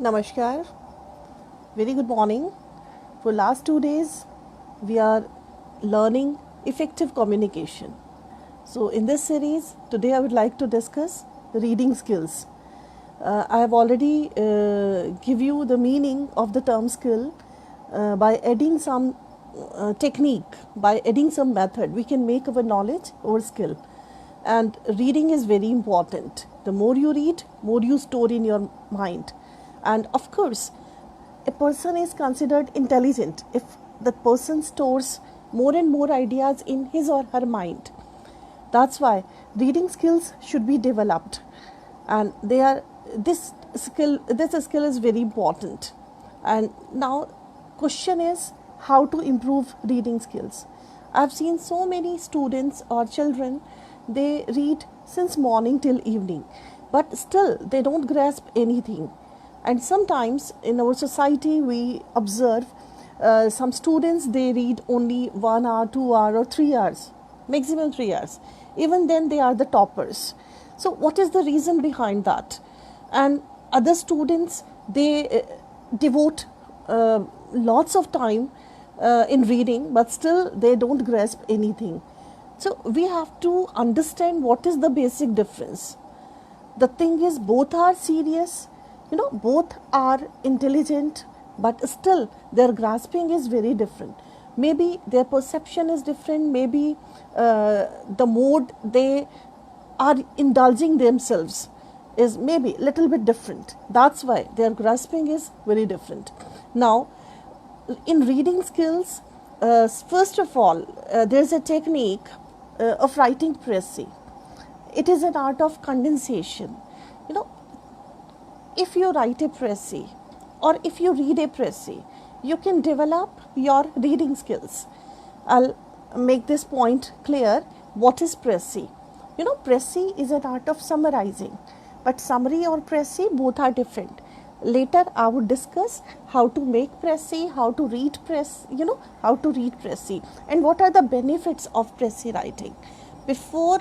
Namaskar, very good morning. For last 2 days, we are learning effective communication. So in this series, today I would like to discuss reading skills. I have already give you the meaning of the term skill by adding some technique, by adding some method. We can make our knowledge our skill. And reading is very important. The more you read, more you store in your mind. And of course, a person is considered intelligent if that person stores more and more ideas in his or her mind. That's why reading skills should be developed, and this skill is very important. And now question is how to improve reading skills. I've seen so many students or children, they read since morning till evening, but still they don't grasp anything. And sometimes in our society we observe some students, they read only 1 hour, 2 hour or 3 hours, maximum 3 hours. Even then they are the toppers. So what is the reason behind that? And other students, they devote lots of time in reading, but still they don't grasp anything. So we have to understand what is the basic difference. The thing is, both are serious, both are intelligent, but still their grasping is very different. Maybe their perception is different, maybe the mode they are indulging themselves is maybe little bit different. That's why their grasping is very different. Now in reading skills, first of all, there's a technique of writing précis. It is an art of condensation. you know if you write a précis or if you read a précis, you can develop your reading skills. I'll make this point clear. What is précis? Précis is an art of summarizing, but summary or précis, both are different. Later I would discuss how to make précis, how to read précis, and what are the benefits of précis writing. Before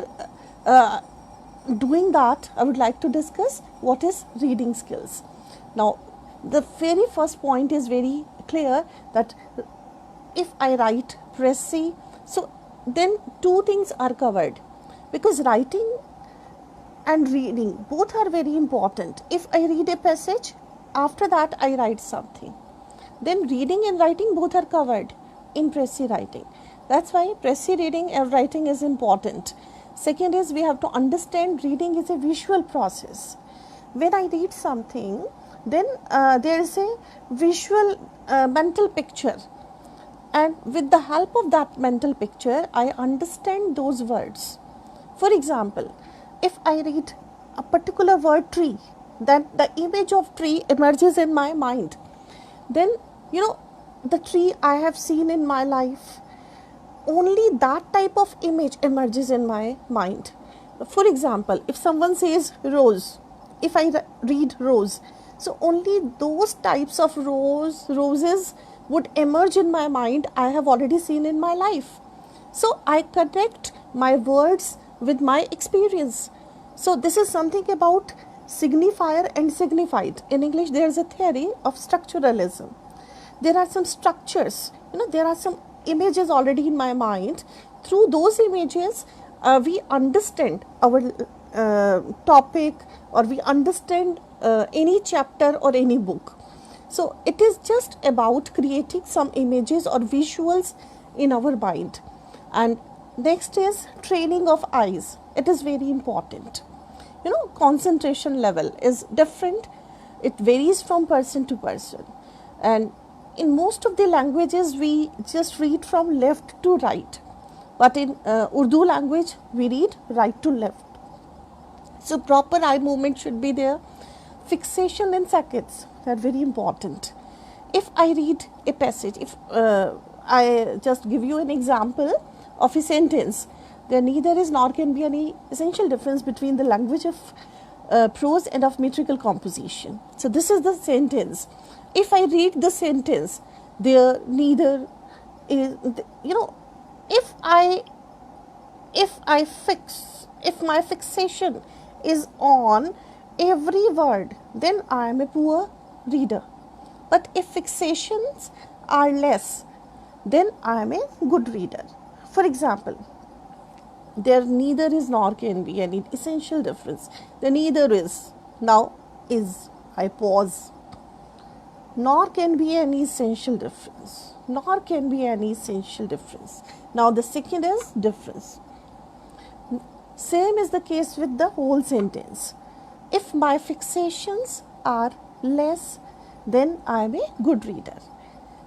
doing that, I would like to discuss what is reading skills. Now the very first point is very clear, that if I write précis, so then two things are covered, because writing and reading both are very important. If I read a passage, after that I write something, then reading and writing both are covered in précis writing. That's why précis reading and writing is important. Second is, we have to understand reading is a visual process. When I read something, then there is a visual mental picture, and with the help of that mental picture I understand those words. For example, if I read a particular word tree, then the image of tree emerges in my mind. Then the tree I have seen in my life, only that type of image emerges in my mind. For example, if someone says rose, if I read rose, so only those types of roses would emerge in my mind I have already seen in my life. So I connect my words with my experience. So this is something about signifier and signified. In English there is a theory of structuralism. There are some structures, there are some images already in my mind. Through those images we understand our topic, or we understand any chapter or any book. So it is just about creating some images or visuals in our mind. And next is training of eyes. It is very important. Concentration level is different. It varies from person to person. And in most of the languages we just read from left to right, but in Urdu language we read right to left. So proper eye movement should be there. Fixation in seconds, that very important. If I read a passage, if I just give you an example of a sentence, there neither is nor can be any essential difference between the language of prose and of metrical composition. So this is the sentence. If I read the sentence, there neither is, if my fixation is on every word, then I am a poor reader. But if fixations are less, then I am a good reader. For example, there neither is nor can be any essential difference. There neither is, now is, I pause. Nor can be any essential difference. Nor can be any essential difference. Now the second is difference. Same is the case with the whole sentence. If my fixations are less, then I am a good reader.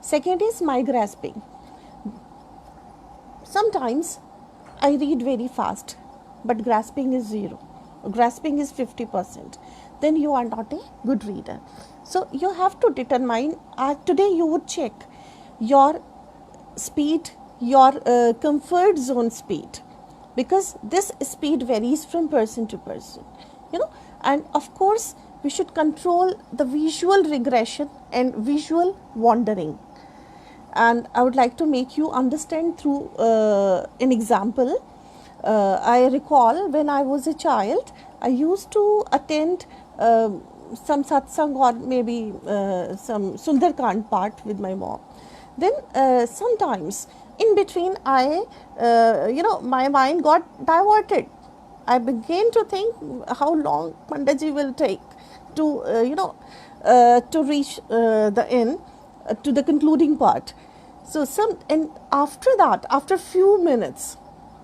Second is my grasping. Sometimes I read very fast, but grasping is 0. Grasping is 50%. Then you are not a good reader. So you have to determine, today you would check your speed, your comfort zone speed, because this speed varies from person to person, and of course we should control the visual regression and visual wandering. And I would like to make you understand through an example. I recall when I was a child, I used to attend some satsang or maybe some Sundarkand part with my mom. Then sometimes in between my mind got diverted. I began to think how long Pandaji will take to reach the end, to the concluding part. And after that, after few minutes,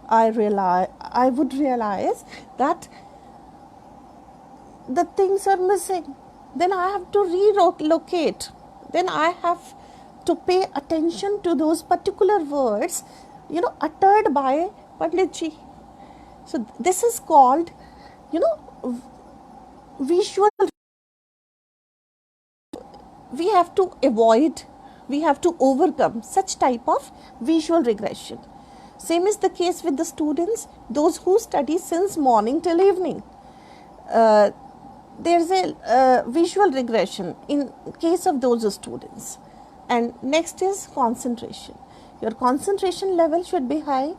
I would realize that the things are missing. Then I have to relocate. Then I have to pay attention to those particular words, uttered by Panditji. So this is called, visual. We have to avoid, we have to overcome such type of visual regression. Same is the case with the students, those who study since morning till evening. There is a visual regression in case of those students. And next is concentration. Your concentration level should be high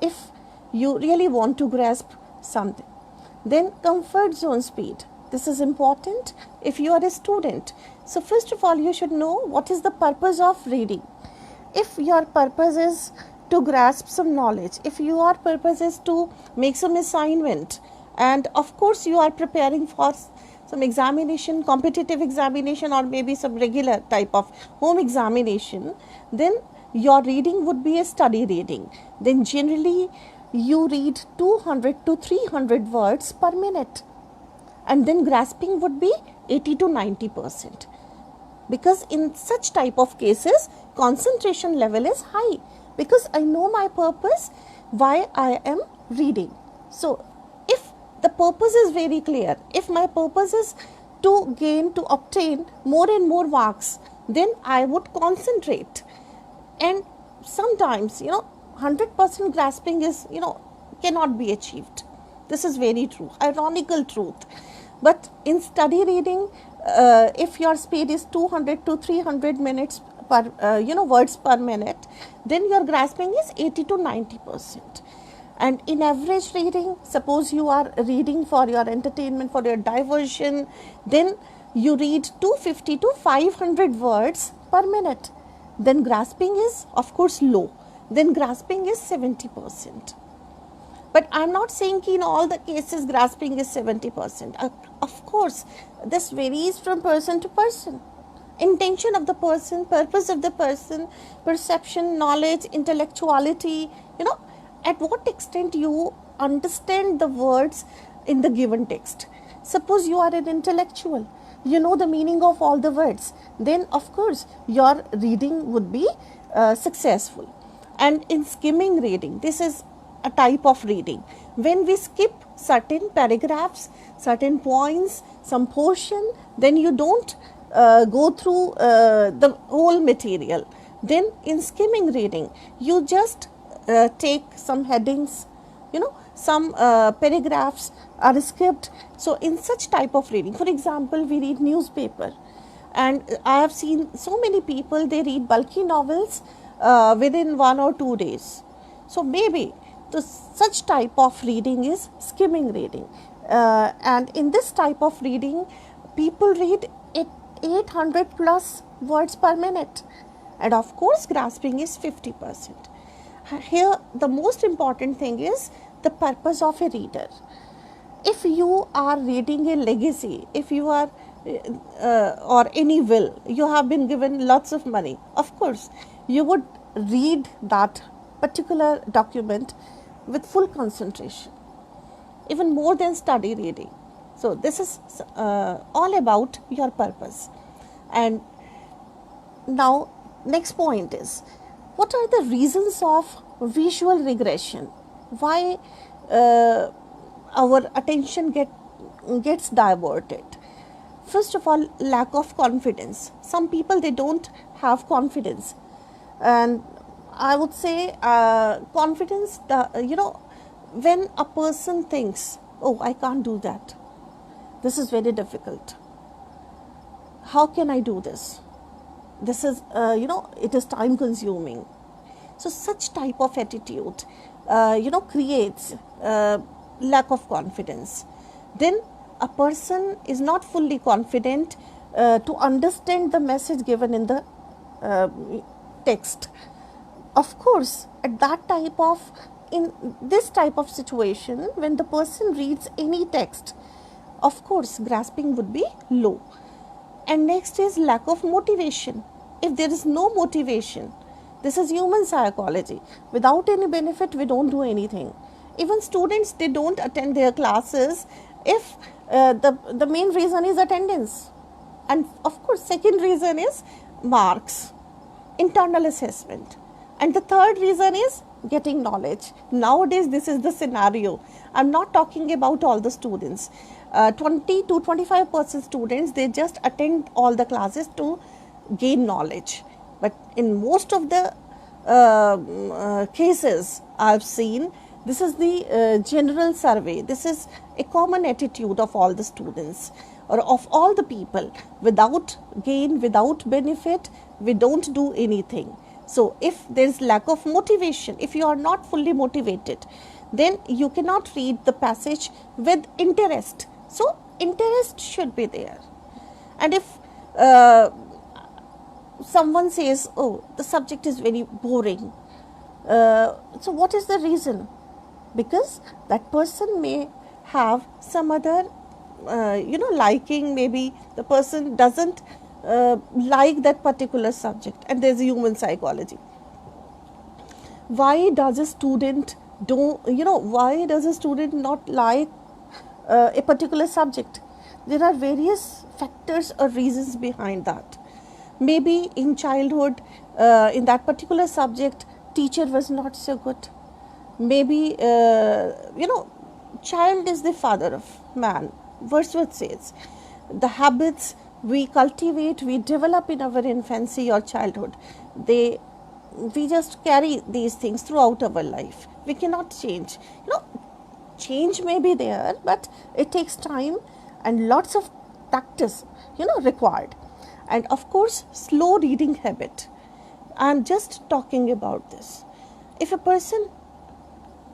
if you really want to grasp something. Then comfort zone speed. This is important if you are a student. So first of all, you should know what is the purpose of reading. If your purpose is to grasp some knowledge, if your purpose is to make some assignment, and of course you are preparing for some examination, competitive examination, or maybe some regular type of home examination, then your reading would be a study reading. Then generally you read 200 to 300 words per minute, and then grasping would be 80 to 90%, because in such type of cases concentration level is high, because I know my purpose, why I am reading. So if the purpose is very clear, if my purpose is to obtain more and more marks, then I would concentrate. And sometimes 100% grasping is cannot be achieved. This is very true, ironical truth. But in study reading, if your speed is 200 to 300 minutes per words per minute, then your grasping is 80 to 90%. And in average reading, suppose you are reading for your entertainment, for your diversion, then you read 250 to 500 words per minute. Then grasping is of course low. Then grasping is 70%. But I am not saying in all the cases grasping is 70%. Of course, this varies from person to person. Intention of the person, purpose of the person, perception, knowledge, intellectuality, at what extent you understand the words in the given text. Suppose you are an intellectual, you know the meaning of all the words, then of course your reading would be successful. And in skimming reading, this is a type of reading. When we skip certain paragraphs, certain points, some portion, then you don't go through the whole material. Then in skimming reading, you just take some headings, some paragraphs are skipped. So in such type of reading, for example, we read newspaper, and I have seen so many people, they read bulky novels within 1 or 2 days. So maybe such type of reading is skimming reading. And in this type of reading, people read 800 plus words per minute. And of course, grasping is 50%. Here, the most important thing is the purpose of a reader. If you are reading a legacy, if you are or any will, you have been given lots of money, of course you would read that particular document with full concentration, even more than study reading. So this is all about your purpose. And now next point is, what are the reasons of visual regression? Why our attention gets diverted? First of all, lack of confidence. Some people, they don't have confidence, and I would say confidence, when a person thinks, oh, I can't do that, this is very difficult, how can I do this, this is it is time consuming. So such type of attitude creates lack of confidence. Then a person is not fully confident to understand the message given in the text. Of course, at that type of, in this type of situation, when the person reads any text, of course grasping would be low. And next is lack of motivation. If there is no motivation, this is human psychology. Without any benefit, we don't do anything. Even students, they don't attend their classes if the main reason is attendance. And of course, second reason is marks, internal assessment. And the third reason is getting knowledge. Nowadays, this is the scenario. I'm not talking about all the students. 20 to 25% students, they just attend all the classes to gain knowledge. But in most of the cases I've seen, this is the general survey. This is a common attitude of all the students or of all the people. Without gain, without benefit, we don't do anything. So if there is lack of motivation, if you are not fully motivated, then you cannot read the passage with interest. So interest should be there. And if someone says, oh, the subject is very boring, so what is the reason? Because that person may have some other liking. Maybe the person doesn't like that particular subject, and there's human psychology. Why does a student why does a student not like a particular subject? There are various factors or reasons behind that. Maybe in childhood, in that particular subject, teacher was not so good. Maybe child is the father of man. Wordsworth says the habits we cultivate, we develop in our infancy or childhood, we just carry these things throughout our life. We cannot change. Change may be there, but it takes time and lots of practice required. And of course, slow reading habit. I'm just talking about this. If a person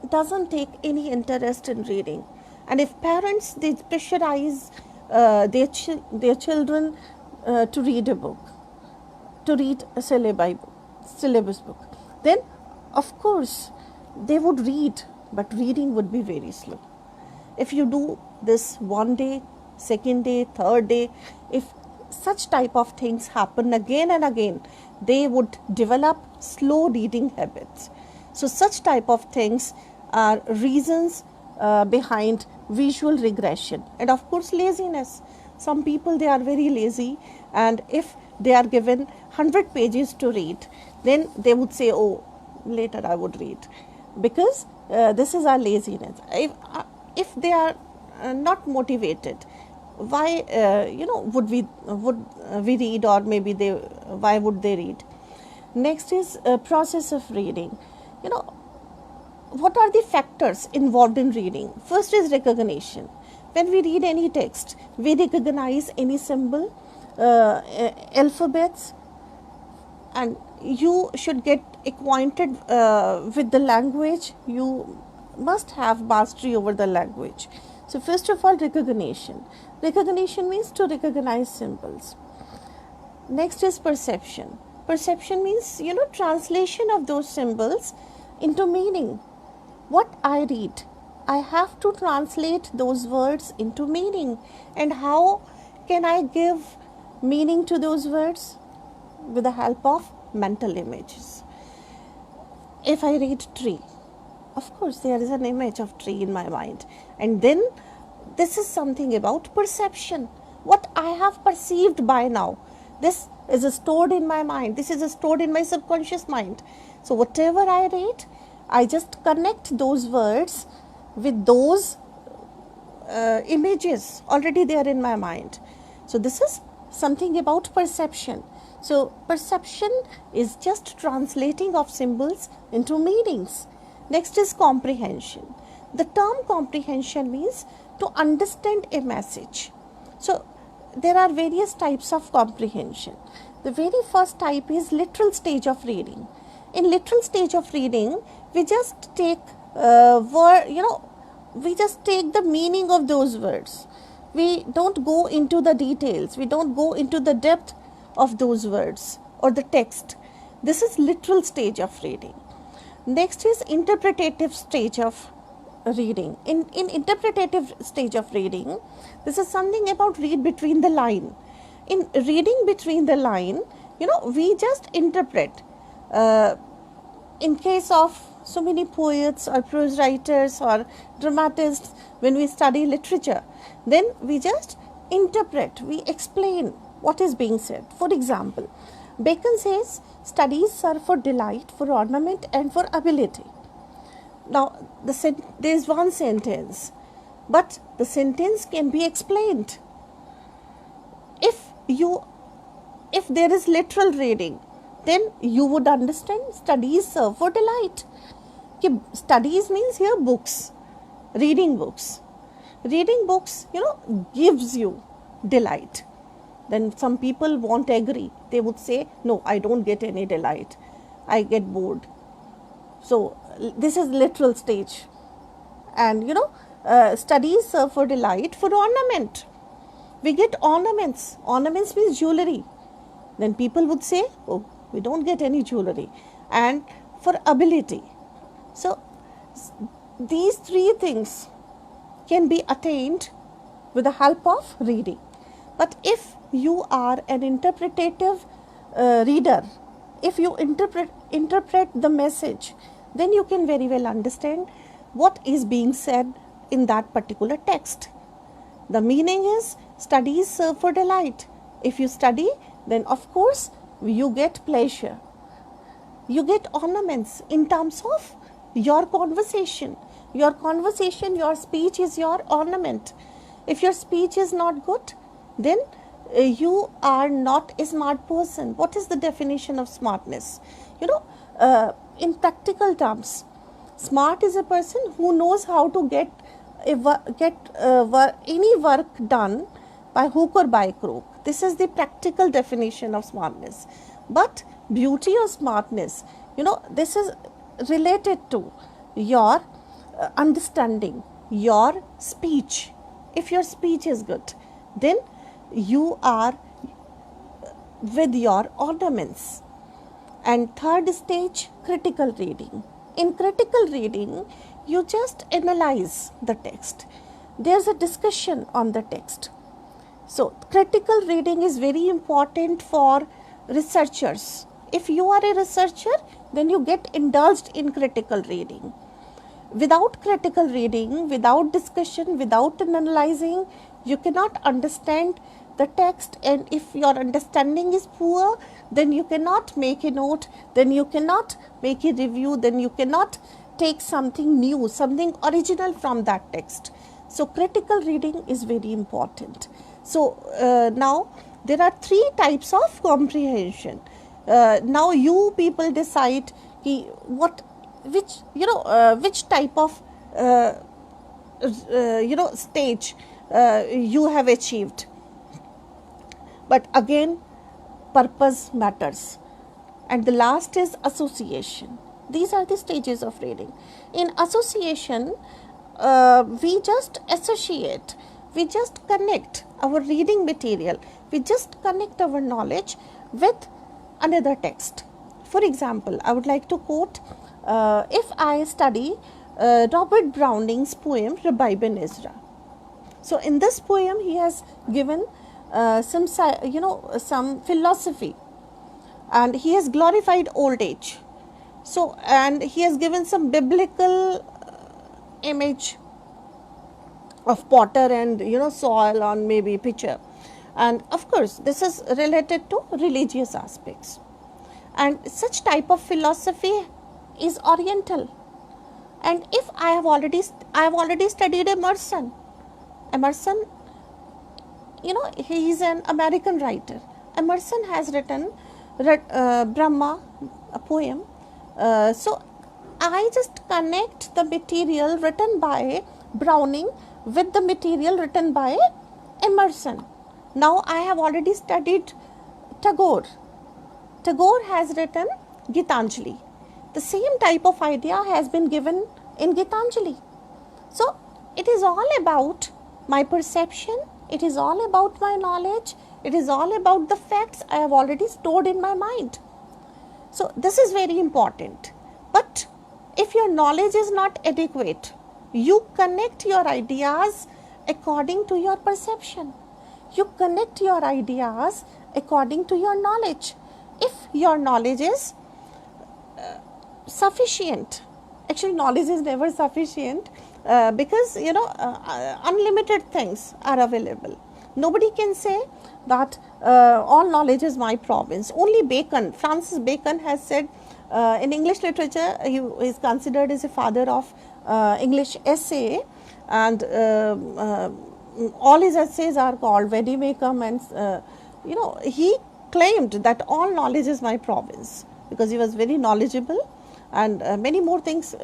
doesn't take any interest in reading, and if parents, they pressurize their children to read a book, to read a syllabus book, then of course they would read, but reading would be very slow. If you do this one day, second day, third day, if such type of things happen again and again, they would develop slow reading habits. So such type of things are reasons behind visual regression. And of course, laziness. Some people, they are very lazy, and if they are given 100 pages to read, then they would say, oh, later I would read, because this is our laziness. If they are not motivated, why would we read, or maybe why would they read? Next is process of reading. What are the factors involved in reading? First is recognition. When we read any text, we recognize any symbol, alphabets, and you should get acquainted with the language. You must have mastery over the language. So first of all, recognition. Recognition means to recognize symbols. Next is perception. Perception means, translation of those symbols into meaning. What I read, I have to translate those words into meaning. And how can I give meaning to those words? With the help of mental images. If I read tree, of course there is an image of tree in my mind, and then this is something about perception. What I have perceived by now, this is stored in my mind, this is stored in my subconscious mind. So whatever I read, I just connect those words with those images already there in my mind. So this is something about perception. So perception is just translating of symbols into meanings. Next is comprehension. The term comprehension means to understand a message. So there are various types of comprehension. The very first type is literal stage of reading. In literal stage of reading, we just take we just take the meaning of those words. We don't go into the details. We don't go into the depth of those words or the text. This is literal stage of reading. Next is interpretative stage of reading. In interpretative stage of reading, this is something about read between the line. In reading between the line, we just interpret. In case of so many poets or prose writers or dramatists, when we study literature, then we just interpret, we explain what is being said. For example, Bacon says, studies serve for delight, for ornament and for ability. Now, there is one sentence, but the sentence can be explained. If there is literal reading, then you would understand studies serve for delight. Studies means here books, reading books. Reading books, gives you delight. Then some people won't agree. They would say, no, I don't get any delight. I get bored. So this is literal stage. And studies serve for delight, for ornament. We get ornaments. Ornaments means jewelry. Then people would say, oh, we don't get any jewelry. And for ability. So these three things can be attained with the help of reading. But if you are an interpretative reader, if you interpret the message, then you can very well understand what is being said in that particular text. The meaning is studies serve for delight. If you study, then of course you get pleasure. You get ornaments in terms of your conversation. Your conversation, your speech is your ornament. If your speech is not good, then you are not a smart person. What is the definition of smartness? In practical terms, smart is a person who knows how to get any work done by hook or by crook. This is the practical definition of smartness. But beauty or smartness, this is related to your understanding, your speech. If your speech is good, then you are with your ornaments. And third stage, critical reading. In critical reading, you just analyze the text. There's a discussion on the text. So critical reading is very important for researchers. If you are a researcher, then you get indulged in critical reading. Without critical reading, without discussion, without analyzing, you cannot understand the text. And if your understanding is poor, then you cannot make a note, then you cannot make a review, then you cannot take something new, something original from that text. So critical reading is very important. So now there are three types of comprehension. Now you people decide which type of stage you have achieved. But again, purpose matters. And the last is association. These are the stages of reading. In association, we just associate, we just connect our reading material We just connect our knowledge with another text. For example, I would like to quote, if I study Robert Browning's poem Rabbi Ben Ezra. So in this poem he has given some philosophy, and he has glorified old age. So, and he has given some biblical image of potter and soil on maybe picture, and of course this is related to religious aspects, and such type of philosophy is oriental. And if I have already studied Emerson, he is an American writer. Emerson has written Brahma, a poem. So I just connect the material written by Browning with the material written by Emerson. Now I have already studied Tagore. Tagore has written Gitanjali. The same type of idea has been given in Gitanjali. So it is all about my perception, it is all about my knowledge, it is all about the facts I have already stored in my mind. So this is very important. But if your knowledge is not adequate, you connect your ideas according to your perception. You connect your ideas according to your knowledge. If your knowledge is sufficient, actually knowledge is never sufficient, because unlimited things are available. Nobody can say that all knowledge is my province. Only Bacon, Francis Bacon, has said in English literature, he is considered as a father of English essay, and all his essays are called Vadimekam, and he claimed that all knowledge is my province, because he was very knowledgeable, and many more things.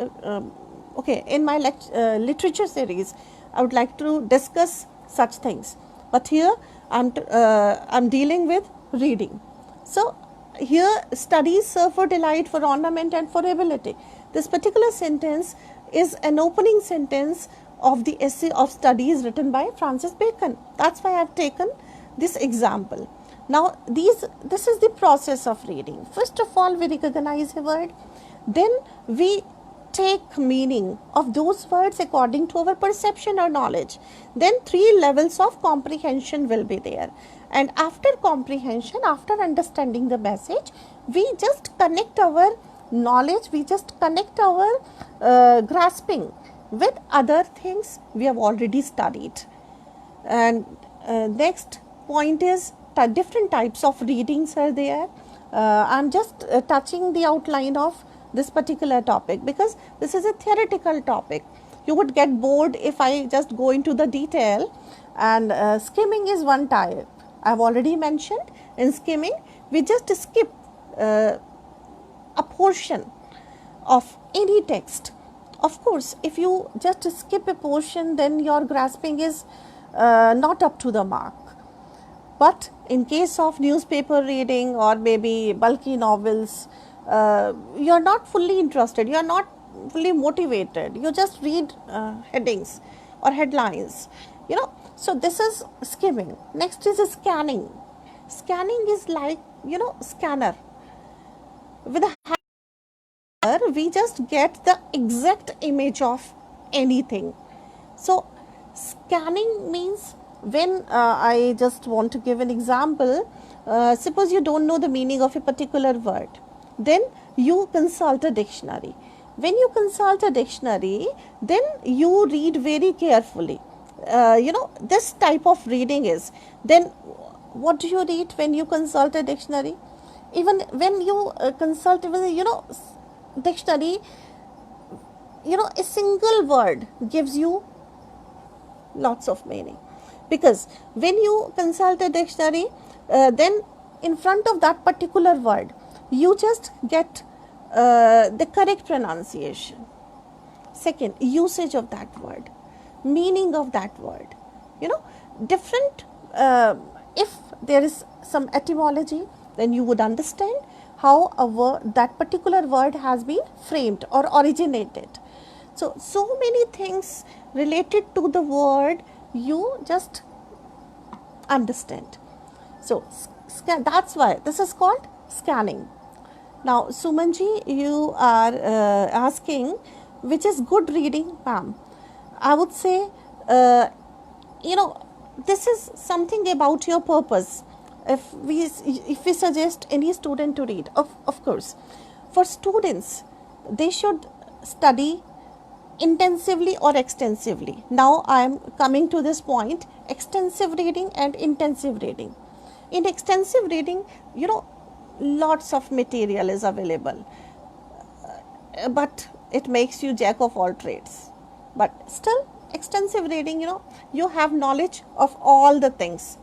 Okay, in my literature series I would like to discuss such things, but here I'm dealing with reading. So here, studies serve for delight, for ornament, and for ability. This particular sentence is an opening sentence of the essay of studies written by Francis Bacon. That's why I've taken this example. Now this is the process of reading. First of all, we recognize a word, then we take meaning of those words according to our perception or knowledge. Then 3 levels of comprehension will be there, and after comprehension, after understanding the message, we just connect our knowledge, we just connect our grasping with other things we have already studied. And next point is different types of readings are there. I'm just touching the outline of this particular topic, because this is a theoretical topic. You would get bored if I just go into the detail, and skimming is one type. I have already mentioned, in skimming we just skip a portion of any text. Of course, if you just skip a portion, then your grasping is not up to the mark. But in case of newspaper reading or maybe bulky novels, you are not fully interested, you are not fully motivated, you just read headings or headlines, so this is skimming. Next is scanning. Scanning is like scanner. With a hammer we just get the exact image of anything. So scanning means, when I just want to give an example, suppose you don't know the meaning of a particular word, then you consult a dictionary. When you consult a dictionary, then you read very carefully. This type of reading is. Then what do you read when you consult a dictionary? Even when you consult dictionary, a single word gives you lots of meaning, because when you consult a dictionary, then in front of that particular word you just get the correct pronunciation. Second, usage of that word, meaning of that word, different. If there is some etymology, then you would understand how that particular word has been framed or originated. So many things related to the word you just understand. So that's why this is called scanning. Now, Sumanji, you are asking which is good reading, ma'am. I would say, this is something about your purpose. If we suggest any student to read, of course, for students, they should study intensively or extensively. Now I am coming to this point: extensive reading and intensive reading. In extensive reading, lots of material is available, but it makes you jack of all trades. But still, extensive reading, you have knowledge of all the things.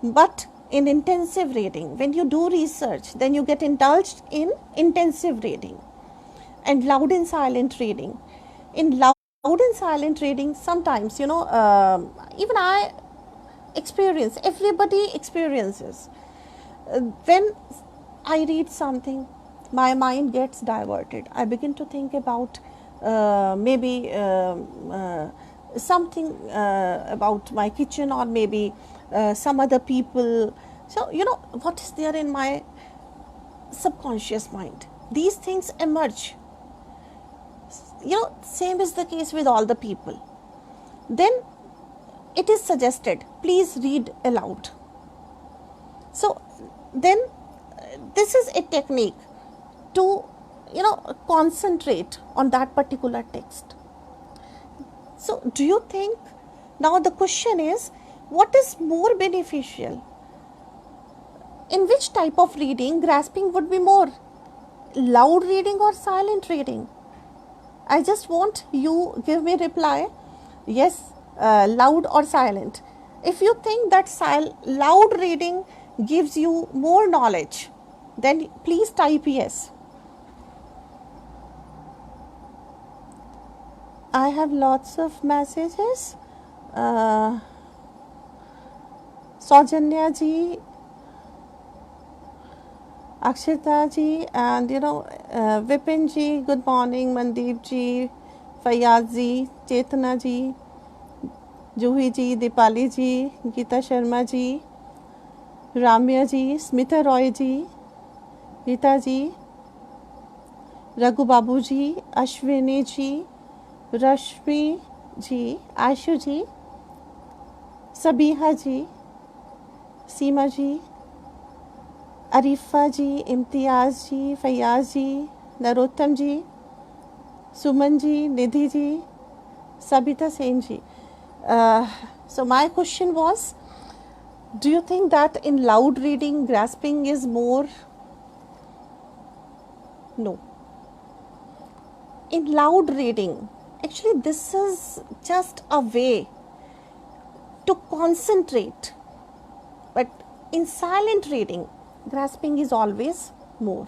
But in intensive reading, when you do research, then you get indulged in intensive reading. And loud and silent reading. In loud and silent reading, sometimes, even I experience, everybody experiences. When I read something, my mind gets diverted. I begin to think about maybe something about my kitchen, or maybe some other people. So, what is there in my subconscious mind? These things emerge. Same is the case with all the people. Then it is suggested, please read aloud. So then this is a technique to concentrate on that particular text. So do you think, now the question is, what is more beneficial? In which type of reading grasping would be more? Loud reading or silent reading? I just want you give me reply, yes, loud or silent. If you think that loud reading gives you more knowledge, then please type yes. I have lots of messages. Saujanya ji, Akshita ji, and Vipin ji, good morning. Mandeep ji, Fayaz ji, Chetana ji, Juhi ji, Dipali ji, Geeta Sharma ji, Ramya ji, Smita Roy ji, Geeta ji, Raghu Babu ji, Ashwini ji, Rashmi ji, Ashu ji, Sabiha ji, Seema ji, Arifa ji, Imtiaz ji, Fayaz ji, Narottam ji, Suman ji, Nidhi ji, Sabita Sen ji. So my question was, do you think that in loud reading grasping is more? No. In loud reading, actually this is just a way to concentrate. But in silent reading, grasping is always more.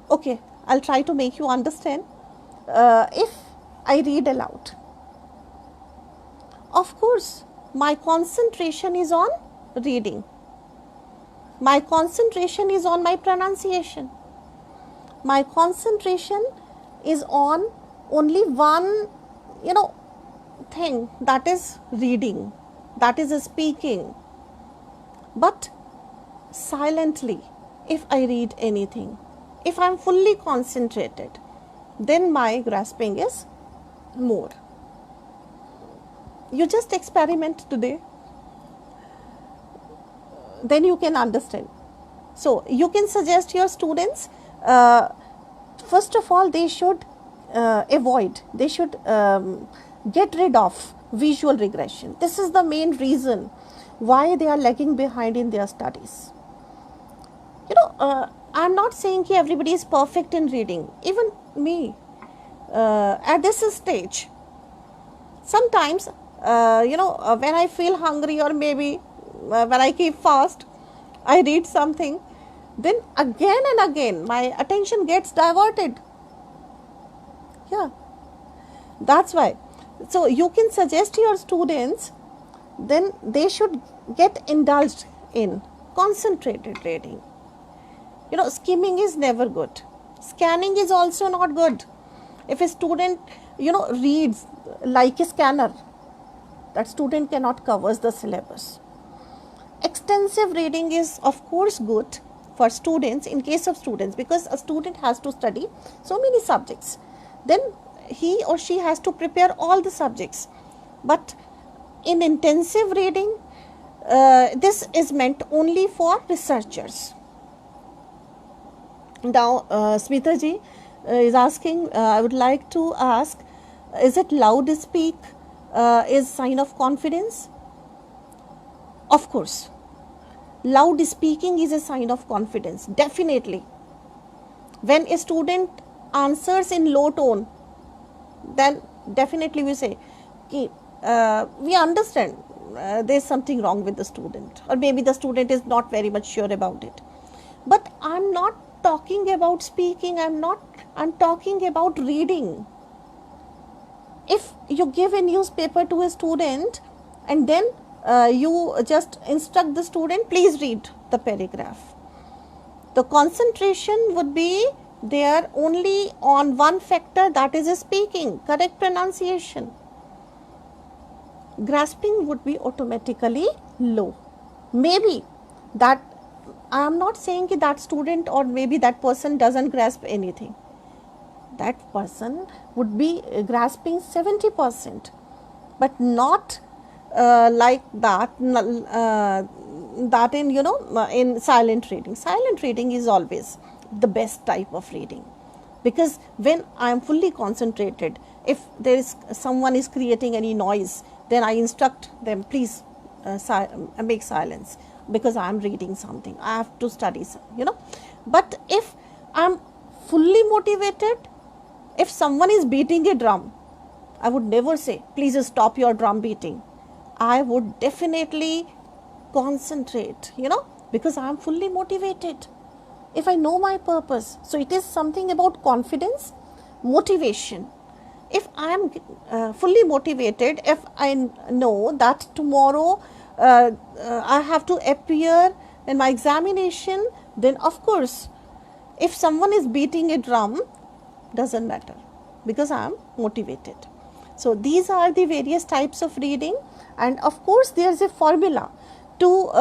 Okay, I'll try to make you understand. If I read aloud, of course, my concentration is on reading. My concentration is on my pronunciation. My concentration is on only one, thing, that is reading, that is speaking. But silently, if I read anything, if I am fully concentrated, then my grasping is more. You just experiment today, then you can understand. So you can suggest your students, first of all, they should they should get rid of visual regression. This is the main reason why they are lagging behind in their studies. I am not saying that everybody is perfect in reading. Even me, at this stage, sometimes, when I feel hungry, or maybe when I keep fast, I read something, then again and again my attention gets diverted. Yeah, that's why. So you can suggest to your students, then they should get indulged in concentrated reading. Skimming is never good. Scanning is also not good. If a student, reads like a scanner, that student cannot cover the syllabus. Extensive reading is of course good for students, in case of students, because a student has to study so many subjects, then he or she has to prepare all the subjects. But in intensive reading, this is meant only for researchers. Now Smita ji is asking, I would like to ask, is it loud speak is sign of confidence? Of course, loud speaking is a sign of confidence, definitely. When a student answers in low tone, then definitely we say, we understand there is something wrong with the student, or maybe the student is not very much sure about it. But I am not talking about speaking, I am talking about reading. If you give a newspaper to a student and then you just instruct the student, please read the paragraph, the concentration would be there only on one factor, that is speaking, correct pronunciation. Grasping would be automatically low. Maybe that, I am not saying that student or maybe that person doesn't grasp anything. That person would be grasping 70%, but not like that in, in silent reading. Silent reading is always the best type of reading, because when I am fully concentrated, if there is someone is creating any noise, then I instruct them, please make silence, because I am reading something, I have to study, But if I am fully motivated, if someone is beating a drum, I would never say, please stop your drum beating. I would definitely concentrate, because I am fully motivated. If I know my purpose, so it is something about confidence, motivation. If I am fully motivated, if I know that tomorrow I have to appear in my examination, then of course, if someone is beating a drum, doesn't matter, because I am motivated. So these are the various types of reading, and of course there is a formula to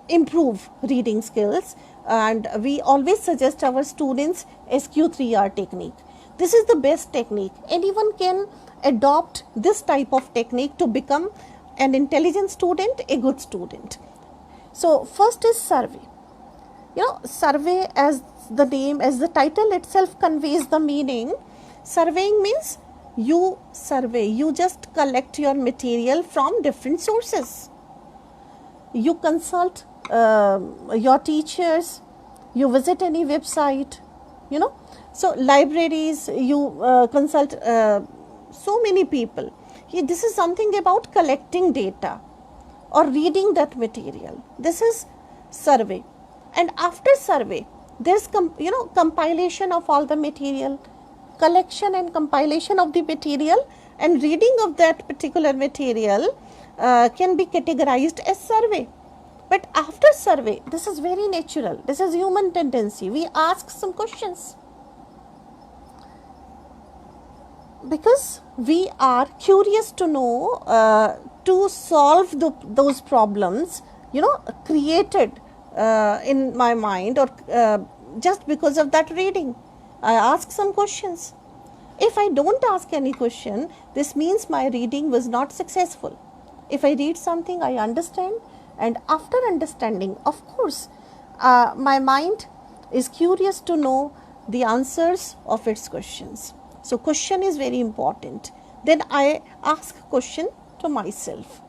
improve reading skills, and we always suggest our students SQ3R technique. This is the best technique. Anyone can adopt this type of technique to become an intelligent student, a good student. So first is survey. Survey, as the name, as the title itself conveys the meaning, surveying means you survey, you just collect your material from different sources. You consult your teachers, you visit any website, so libraries, you consult so many people. This is something about collecting data or reading that material. This is survey. And after survey, there's compilation of all the material, collection and compilation of the material, and reading of that particular material can be categorized as survey. But after survey, this is very natural, this is human tendency, we ask some questions, because we are curious to know, to solve those problems created in my mind, or just because of that reading. I ask some questions. If I don't ask any question, this means my reading was not successful. If I read something, I understand, and after understanding, of course, my mind is curious to know the answers of its questions. So question is very important. Then I ask question to myself.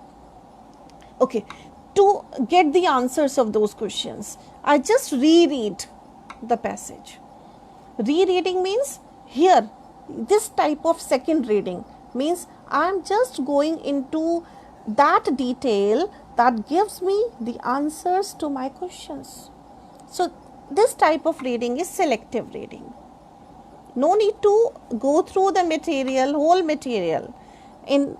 Okay, to get the answers of those questions, I just reread the passage. Rereading means, here, this type of second reading means I am just going into that detail that gives me the answers to my questions. So this type of reading is selective reading. No need to go through the material, whole material. You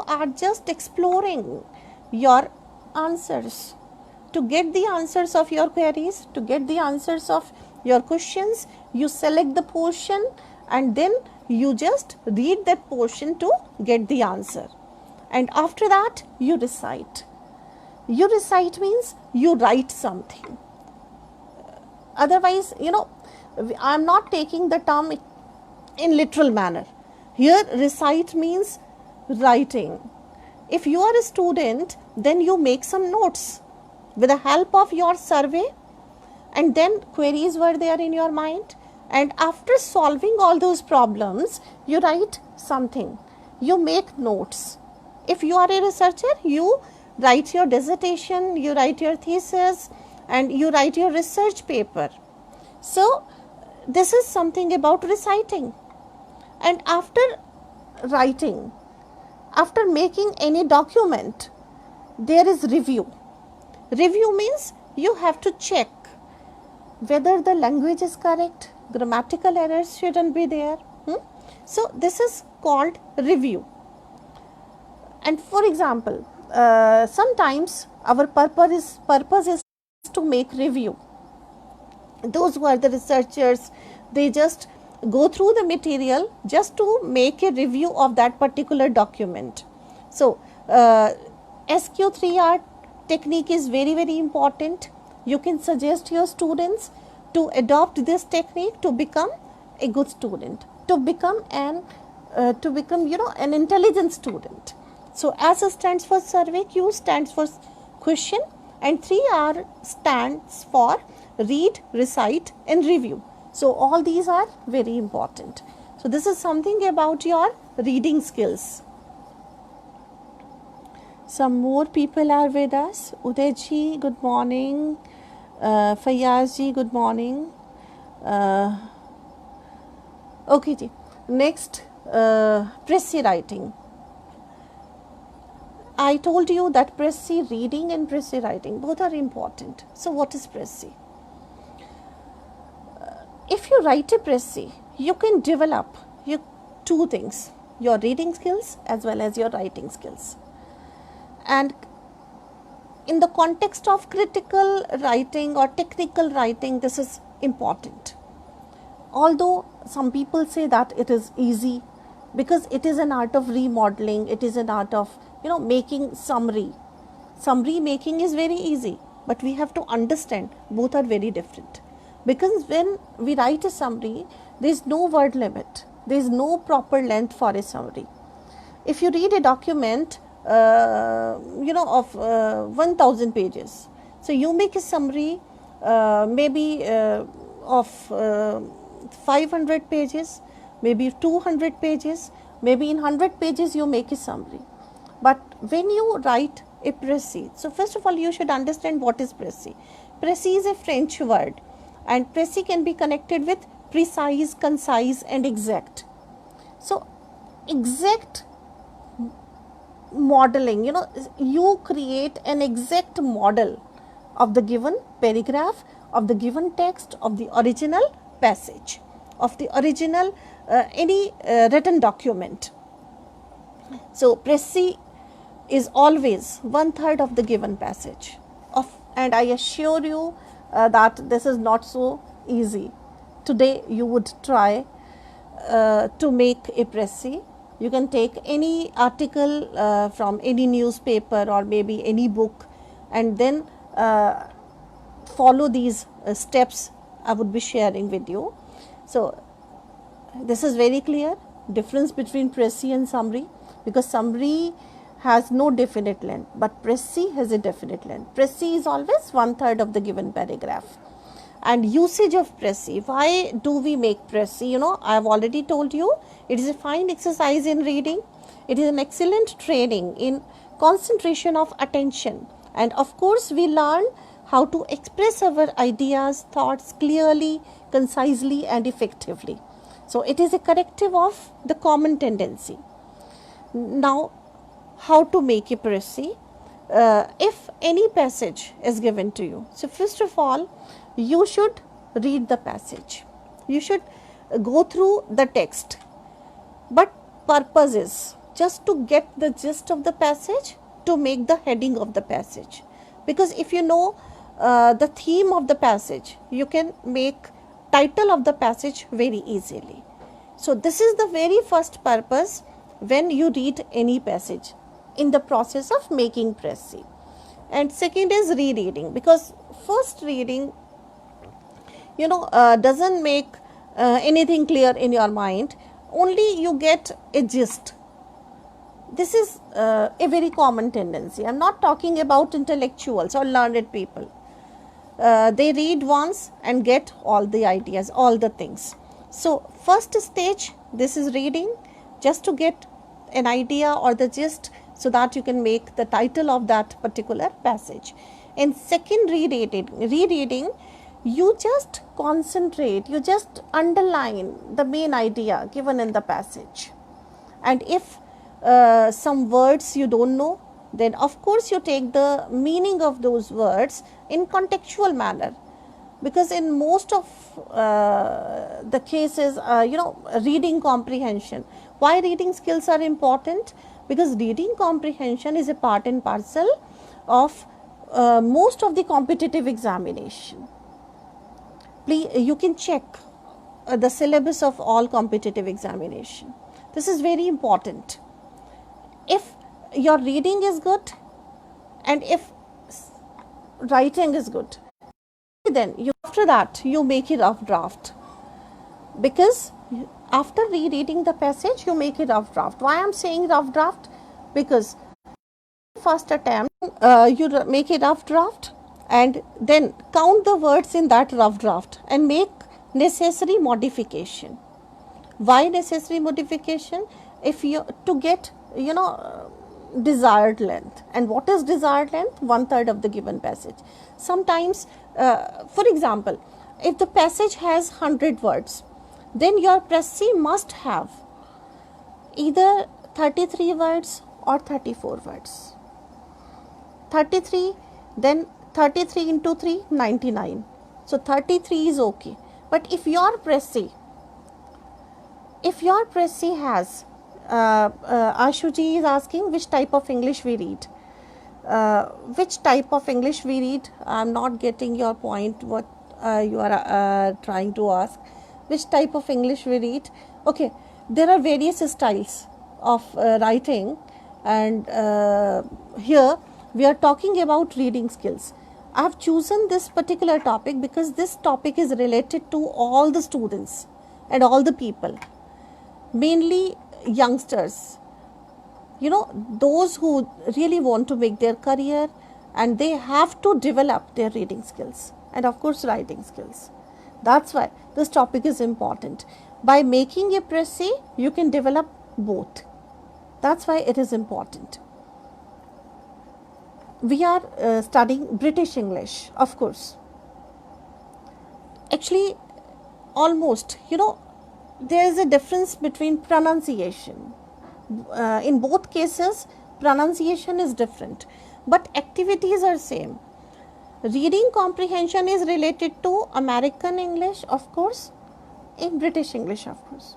are just exploring your answers. To get the answers of your queries, to get the answers of your questions, you select the portion and then you just read that portion to get the answer. And after that, you recite. You recite means you write something. Otherwise, I am not taking the term in literal manner. Here, recite means writing. If you are a student, then you make some notes with the help of your survey, and then queries were there in your mind. And after solving all those problems, you write something. You make notes. If you are a researcher, you write your dissertation, you write your thesis, and you write your research paper. So, this is something about reciting. And after writing, after making any document, there is review. Review means you have to check whether the language is correct, grammatical errors shouldn't be there. So, this is called review. And for example, sometimes our purpose is to make review. Those who are the researchers, they just go through the material just to make a review of that particular document. So, SQ3R technique is very, very important. You can suggest your students to adopt this technique to become a good student, to become an intelligent student. So, S stands for survey, Q stands for question, and 3R stands for read, recite, and review. So, all these are very important. So, this is something about your reading skills. Some more people are with us. Uday ji, good morning. Fayyaz ji, good morning. Okay ji. Next, Pressy writing. I told you that Pressy reading and Pressy writing both are important. So, what is Pressy? If you write a Pressy, you can develop two things, your reading skills as well as your writing skills. And in the context of critical writing or technical writing, this is important. Although some people say that it is easy because it is an art of remodeling, it is an art of making summary. Summary making is very easy, but we have to understand both are very different. Because when we write a summary, there is no word limit, there is no proper length for a summary. If you read a document of 1000 pages, so you make a summary maybe of 500 pages, maybe 200 pages, maybe in 100 pages you make a summary. But when you write a Pressy, so first of all you should understand what is Pressy. Pressy is a French word, and Pressy can be connected with precise, concise, and exact. So, exact modeling, you create an exact model of the given paragraph, of the given text, of the original passage, of the original any written document. So, Pressy is always 1/3 of the given passage. And I assure you that this is not so easy. Today, you would try to make a Pressy. You can take any article from any newspaper or maybe any book, and then follow these steps I would be sharing with you. So, this is very clear difference between Pressy and summary, because summary has no definite length, but Pressy has a definite length. Pressy is always 1/3 of the given paragraph. And usage of Pressy. Why do we make Pressy? I have already told you, it is a fine exercise in reading. It is an excellent training in concentration of attention. And of course, we learn how to express our ideas, thoughts clearly, concisely, and effectively. So, it is a corrective of the common tendency. Now, how to make a Pressy? If any passage is given to you, so first of all, you should read the passage. You should go through the text. But purpose is just to get the gist of the passage, to make the heading of the passage. Because if you know the theme of the passage, you can make title of the passage very easily. So this is the very first purpose when you read any passage in the process of making précis. And second is rereading, because first reading doesn't make anything clear in your mind, only you get a gist. This is a very common tendency. I am not talking about intellectuals or learned people. They read once and get all the ideas, all the things. So first stage, this is reading just to get an idea or the gist, so that you can make the title of that particular passage. And second, rereading, you just concentrate, you just underline the main idea given in the passage. And if some words you don't know, then of course you take the meaning of those words in contextual manner, because in most of the cases, reading comprehension. Why reading skills are important? Because reading comprehension is a part and parcel of most of the competitive examination. Please, you can check the syllabus of all competitive examination. This is very important. If your reading is good and if writing is good, then after that you make a rough draft, because after rereading the passage you make a rough draft. Why I am saying rough draft? Because first attempt you make a rough draft and then count the words in that rough draft and make necessary modification. Why necessary modification? If you to get desired length. And what is desired length? 1/3 of the given passage. Sometimes, for example, if the passage has 100 words, then your précis must have either 33 words or 34 words. 33, then 33 into 3, 99. So 33 is okay. But if your précis has, Ashuji is asking which type of English we read. Which type of English we read? I am not getting your point, what you are trying to ask. Which type of English we read? Okay, there are various styles of writing, and here we are talking about reading skills. I have chosen this particular topic because this topic is related to all the students and all the people, mainly youngsters, those who really want to make their career, and they have to develop their reading skills and of course writing skills. That's why this topic is important. By making a précis, you can develop both. That's why it is important. We are studying British English, of course. Actually, almost, there is a difference between pronunciation. In both cases, pronunciation is different, but activities are same. Reading comprehension is related to American English, of course, in British English, of course.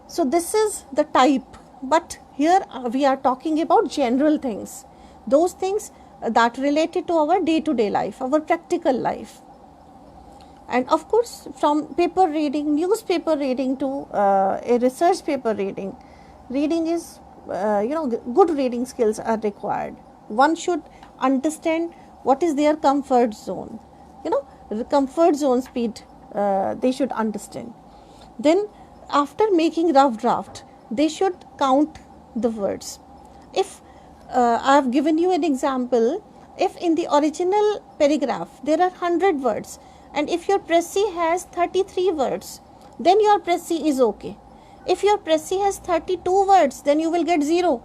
So this is the type, but here we are talking about general things, those things that related to our day-to-day life, our practical life. And of course, from paper reading, newspaper reading to a research paper reading, reading is, good reading skills are required. One should understand what is their comfort zone, the comfort zone speed they should understand. Then after making rough draft, they should count the words. If I have given you an example, if in the original paragraph there are 100 words, and if your précis has 33 words, then your précis is okay. If your précis has 32 words, then you will get 0.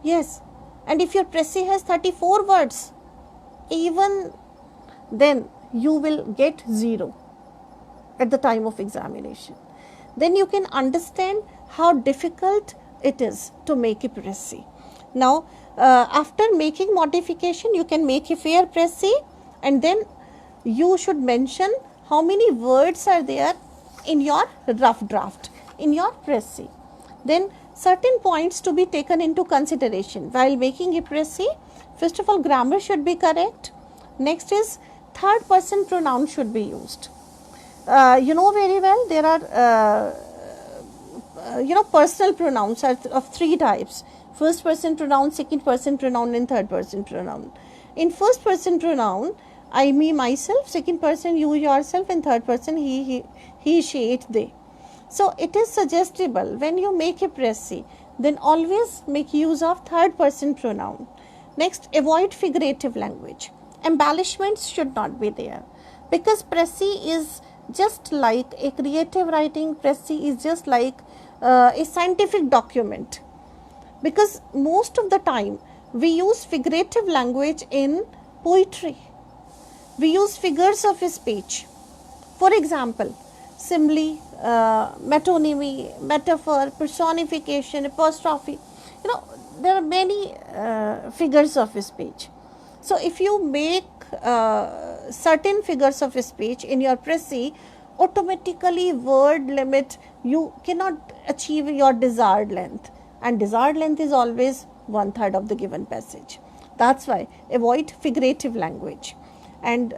Yes. And if your précis has 34 words, even then you will get 0 at the time of examination. Then you can understand how difficult it is to make a précis. Now, after making modification, you can make a fair précis, and then you should mention how many words are there in your rough draft, in your précis. Then certain points to be taken into consideration while making a précis. First of all, grammar should be correct. Next is third person pronoun should be used. you know very well there are personal pronouns are of three types: first person pronoun, second person pronoun, and third person pronoun. In first person pronoun, I, me, myself; second person, you, yourself; and third person, he, she, it, they. So it is suggestible when you make a précis, then always make use of third person pronoun. Next, avoid figurative language. Embellishments should not be there, because précis is just like a creative writing. Précis is just like a scientific document, because most of the time we use figurative language in poetry. We use figures of speech. For example, simile, metonymy, metaphor, personification, apostrophe. There are many figures of speech. So if you make certain figures of speech in your précis, automatically word limit, you cannot achieve your desired length, and desired length is always 1/3 of the given passage. That's why avoid figurative language. And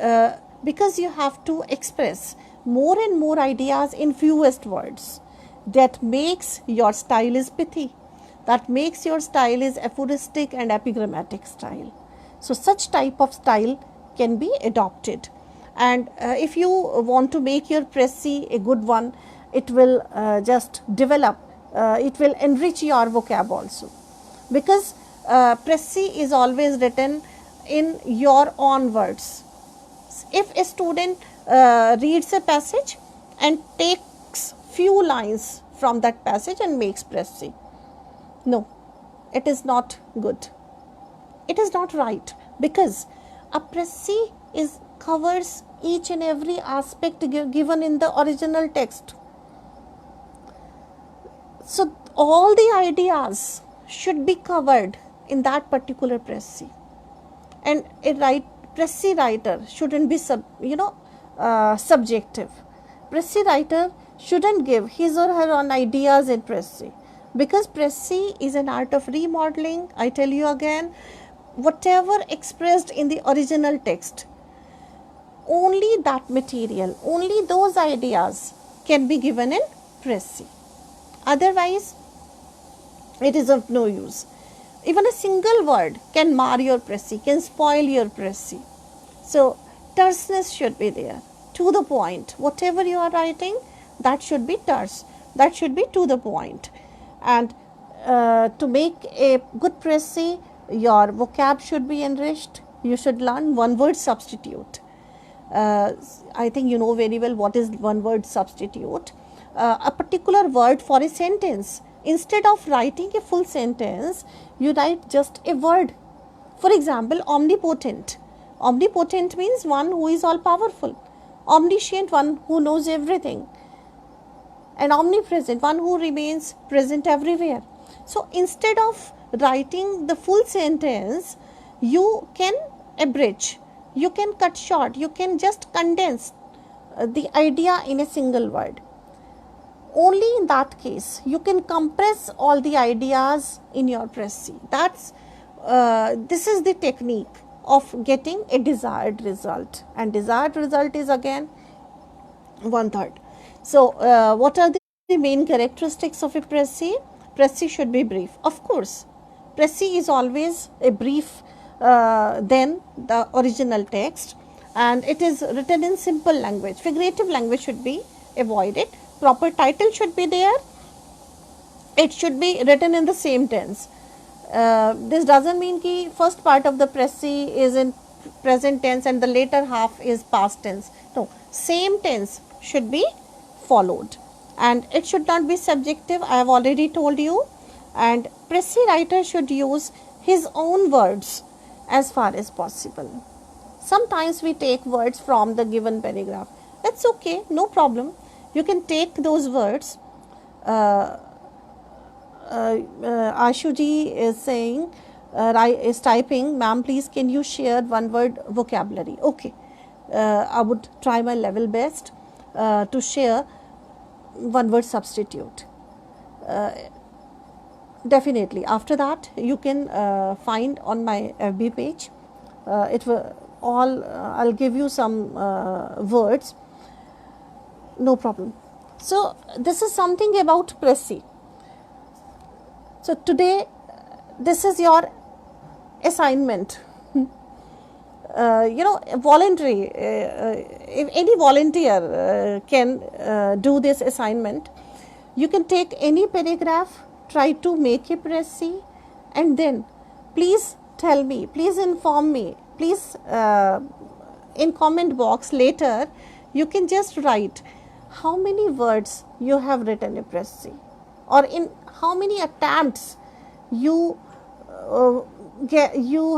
because you have to express more and more ideas in fewest words, that makes your style is pithy, that makes your style is aphoristic and epigrammatic style. So such type of style can be adopted. And if you want to make your précis a good one, it will just develop, it will enrich your vocab also, because précis is always written in your own words. If a student reads a passage and takes few lines from that passage and makes précis, no, it is not good. It is not right, because a précis is covers each and every aspect given in the original text. So all the ideas should be covered in that particular précis, and a précis writer shouldn't be subjective. Précis writer shouldn't give his or her own ideas in précis, because précis is an art of remodeling. I tell you again, whatever expressed in the original text, only that material, only those ideas can be given in précis. Otherwise, it is of no use. Even a single word can mar your précis, can spoil your précis. So terseness should be there, to the point. Whatever you are writing, that should be terse, that should be to the point. And to make a good précis, your vocab should be enriched. You should learn one word substitute. I think you know very well what is one word substitute. A particular word for a sentence. Instead of writing a full sentence, you write just a word. For example, omnipotent. Omnipotent means one who is all powerful. Omniscient, one who knows everything. And omnipresent, one who remains present everywhere. So instead of writing the full sentence, you can abridge, you can cut short, you can just condense the idea in a single word. Only in that case you can compress all the ideas in your précis. This is the technique of getting a desired result, and desired result is again 1/3. So what are the main characteristics of a précis? Précis should be brief. Of course, précis is always a brief than the original text, and it is written in simple language. Figurative language should be avoided. Proper title should be there. It should be written in the same tense. This doesn't mean that first part of the précis is in present tense and the later half is past tense. No, same tense should be followed, and it should not be subjective. I have already told you. And précis writer should use his own words as far as possible. Sometimes we take words from the given paragraph. That's okay, no problem. You can take those words. Ashuji is saying, is typing, ma'am, please can you share one word vocabulary? Okay, I would try my level best to share one word substitute. Definitely. After that, you can find on my FB page. It will all. I'll give you some words. No problem. So this is something about Pressy. So today, this is your assignment. Voluntary. If any volunteer can do this assignment, you can take any paragraph, try to make a Pressy, and then please tell me, please inform me, please in comment box later, you can just write how many words you have written a Pressy, or in how many attempts you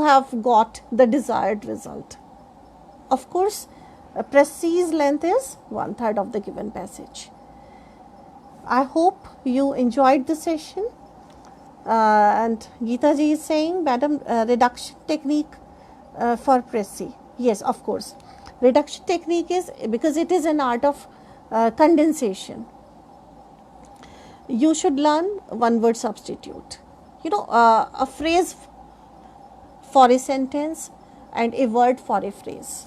have got the desired result. Of course, a Pressy's length is 1/3 of the given passage. I hope you enjoyed the session. And Geeta ji is saying, Madam, reduction technique for Pressy. Yes, of course. Reduction technique is because it is an art of condensation. You should learn one word substitute. A phrase for a sentence and a word for a phrase.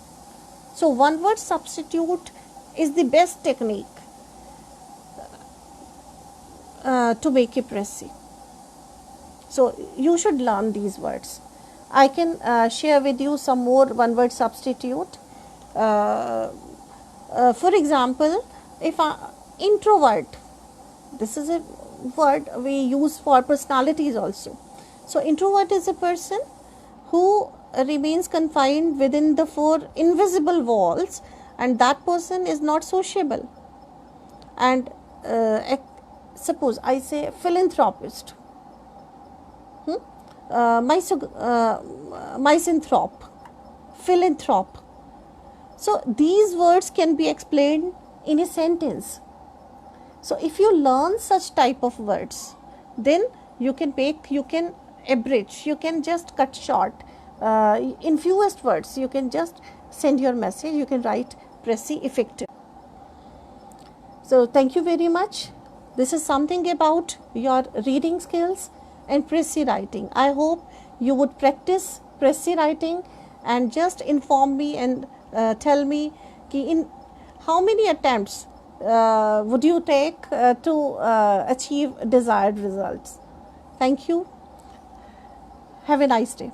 So one word substitute is the best technique to make a Pressy. So you should learn these words. I can share with you some more one word substitute. For example, if introvert, this is a word we use for personalities also. So introvert is a person who remains confined within the 4 invisible walls, and that person is not sociable. And suppose I say philanthropist, misanthrope, philanthrope. So these words can be explained in a sentence. So if you learn such type of words, then you can abridge, you can just cut short. In fewest words, you can just send your message, you can write Pressy effective. So thank you very much. This is something about your reading skills and Pressy writing. I hope you would practice Pressy writing and just inform me and tell me in how many attempts would you take to achieve desired results. Thank you. Have a nice day.